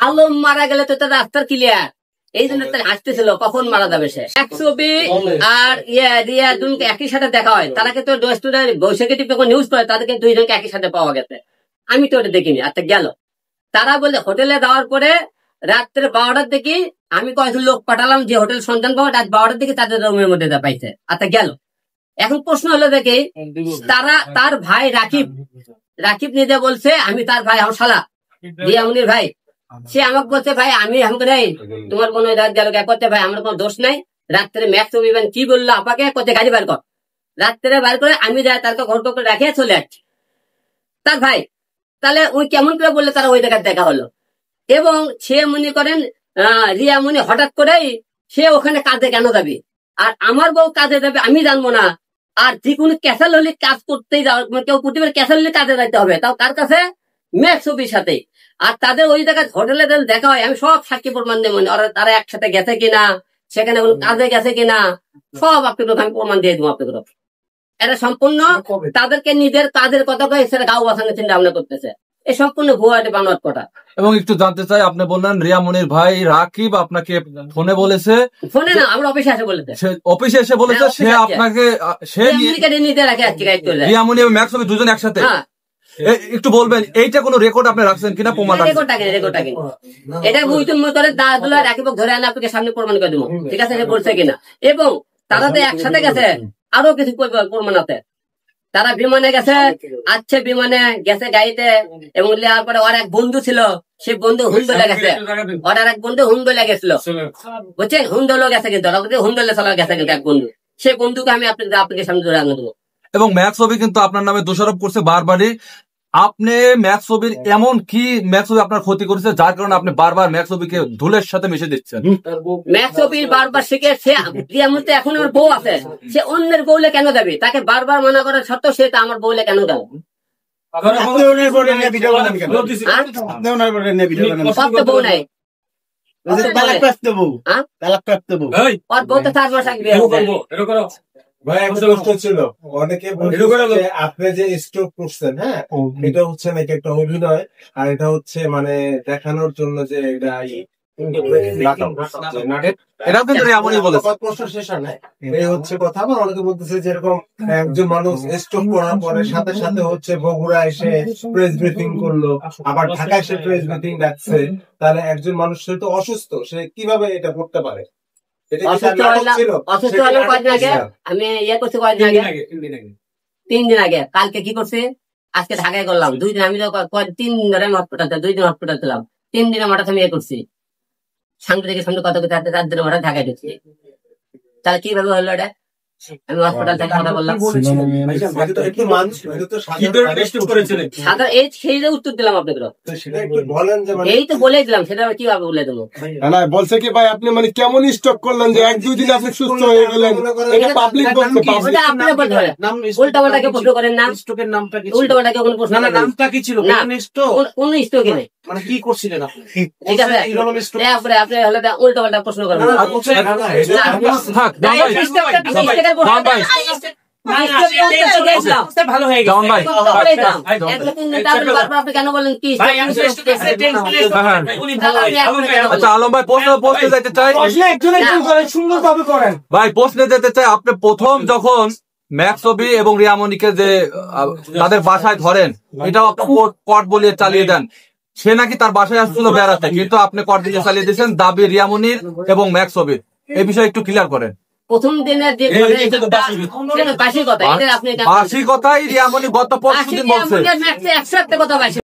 আলম মারা গেলে তো তার রাস্তার ক্লিয়ার, এই জন্য তার হাসতেছিল কখন মারা যাবে সে। এক ছবি আর রিয়া দুজনকে একই সাথে দেখা হয়, তারা কিন্তু বৈশাখী যখন নিউজ করে তাদেরকে দুইজনকে একই সাথে পাওয়া গেছে। আমি তো ওটা দেখিনি। আচ্ছা গেল, তারা বলে হোটেলে যাওয়ার পরে রাত্রে 12টার দিকে আমি কয়েকজন লোক পাঠালাম যে হোটেল সন্ধান পাবো, রাত 12টার দিকে তাদের রুমের মধ্যে পাইছে। আচ্ছা গেল, এখন প্রশ্ন হলো দেখে তারা তার ভাই রাকিব নিজে বলছে আমি তার ভাই, আমার শালা রিয়ামনির ভাই, সে আমাকে বলছে ভাই আমি আমাকে নেই তোমার কোনো গেল করতে ভাই আমার কোনো দোষ নাই। রাত্রে ম্যাক্স অভিমান কি বললো আপাকে করতে গাড়ি বার কর, রাত্রে বার করে আমি যাই তারকে ঘর করে রাখিয়ে চলে যাচ্ছি তার ভাই। তাহলে ওই কেমন করে বললে তারা ওই জায়গায় দেখা হলো, এবং সে মনে করেন রিয়া মনে হঠাৎ করেই সে ওখানে কাজে কেন যাবে, আর আমার বউ কাজে যাবে আমি জানবো না। আর যে কোনো ক্যাসাল হলে কাজ করতেই যাওয়ার কেউ প্রতিবার ক্যাসাল হলে কাজে যাইতে হবে, তাও কার কাছে, ম্যাক্স ছবির সাথে। আর তাদের ওই জায়গায় হোটেলে দেখা হয়, আমি সব সাক্ষী প্রমাণ দেবো, তারা একসাথে গেছে কিনা, সেখানে কোনো কাজে গেছে কিনা, সব আপনাদের আমি প্রমাণ দিয়ে দেবো আপনাদের। এটা সম্পূর্ণ তাদেরকে নিজের কাজের কথা কয়ে সেটা গাও বাসানোর চিন্তা ভাবনা করতেছে, এই সম্পূর্ণ ভুয়া একটা বানোয়াট কথা। এবং একটু জানতে চাই, আপনি বললেন রিয়ামনির ভাই রাকিব আপনাকে ফোনে বলেছে, ফোনে না আমরা অফিসে এসে বলেছে, অফিসে এসে বলেছে সে আপনাকে রিয়ামনি এবং ম্যাক্স দুজন একসাথে। একটু বলবেন এইটা কোনো রেকর্ড আপনি রাখছেন কিনা, প্রমাণ? এটা রাকিব ধরে আনে আপনাকে সামনে প্রমাণ করে দেবো, ঠিক আছে বলছে কিনা। এবং তারা তো একসাথে গেছে, আরো কিছু প্রমাণ আছে। তারা বিমানে গেছে, আচ্ছে বিমানে গেছে গাড়িতে, এবং নেওয়ার পরে ওর এক বন্ধু ছিল, সে বন্ধু হুন্দলে গেছে, ওর আর এক বন্ধু হুন্দলে গেছিল, বুঝছেন, হুন্দলো গেছে, কিন্তু হুন্দলে চলা গেছে কিন্তু এক বন্ধু, সেই বন্ধুকে আমি আপনাকে সামনে ধরে আনবো দেবো। এবং ম্যাক্স ছবি কিন্তু আপনার নামে দোষারোপ করছে বারবারই। আপনি ম্যাক্স ছবির এমন কি ম্যাক্স ছবি আপনার ক্ষতি করেছে যার কারণে আপনি বারবার ম্যাক্স ছবিকে ধুলের সাথে মিশে দিচ্ছেন? ম্যাক্স ছবির বারবার শিখে সে এখন আমার বউ আছে, সে অন্যের বউলে কেন যাবে, তাকে বারবার মানা করার সত্ত্বেও সে আমার বউলে কেন যাবে? বউ নাই, অনেকে আপনি যে স্ট্রোক করছেন, হ্যাঁ এটা হচ্ছে নাকি একটা অভিনয়, আর এটা হচ্ছে মানে দেখানোর জন্য যে এটা হচ্ছে কথা। আবার অনেকে বলতেছে যেরকম একজন মানুষ স্ট্রোক করার পরে সাথে সাথে হচ্ছে বগুড়া এসে প্রেস ব্রিফিং করলো, আবার ঢাকা এসে প্রেস ব্রিফিং ডাকছে, তাহলে একজন মানুষ তো অসুস্থ, সে কিভাবে এটা করতে পারে? আমি ইয়ে করছি তিন দিন আগে, কালকে কি করছে, আজকে ঢাকায় করলাম 2 দিন, আমি 3 দিন ধরে হসপিটাল 2 দিন হসপিটাল ছিলাম, 3 দিনে মাঠে আমি ইয়ে করছি, সাংবাদিকের সামনে কথা কথা 4 দিনের মাঠে ঢাকায় ঢুকছি। তাহলে কিভাবে হলো এটা? আমি হসপিটাল থেকে কথা বললাম, সেই উত্তর দিলাম আপনাদের, এই তো বলে দিলাম, সেটা কিভাবে বলে দেবো? বলছে কি ভাই আপনি মানে কেমন স্টক করলেন যে 1-2 দিন আপনি সুস্থ হয়ে গেলেন? উল্টা পাল্টাকে প্রশ্ন করেন না, উল্টা পাল্টাকে কোনো প্রশ্ন, নামটা কি ছিল, কোন স্টকে নেই, মানে কি করছিলেন আপনি? ঠিক আছে, আপনি হলে উল্টা পাল্টা প্রশ্ন করেন। ভালো হয়ে গেছে কেন বলেন কি? আচ্ছা আলম ভাই প্রশ্নে যেতে চাই, সুন্দরভাবে করেন ভাই, প্রশ্নে যেতে চাই। আপনি প্রথম যখন ম্যাক্স ছবি এবং রিয়ামনিকে যে তাদের বাসায় ধরেন, এটাও আপনি কট বলিয়ে চালিয়ে দেন, সে নাকি তার বাসায় আসছিল বেড়াতে, কিন্তু আপনি কট দিয়ে চালিয়ে দিয়েছেন দাবি রিয়ামনির এবং ম্যাক্স ছবির। এই বিষয়ে একটু ক্লিয়ার করেন। প্রথম দিনের যে বাসি কথাই রিয়ামনি গত 5 দিন বলছে, 100 কথা বাসি।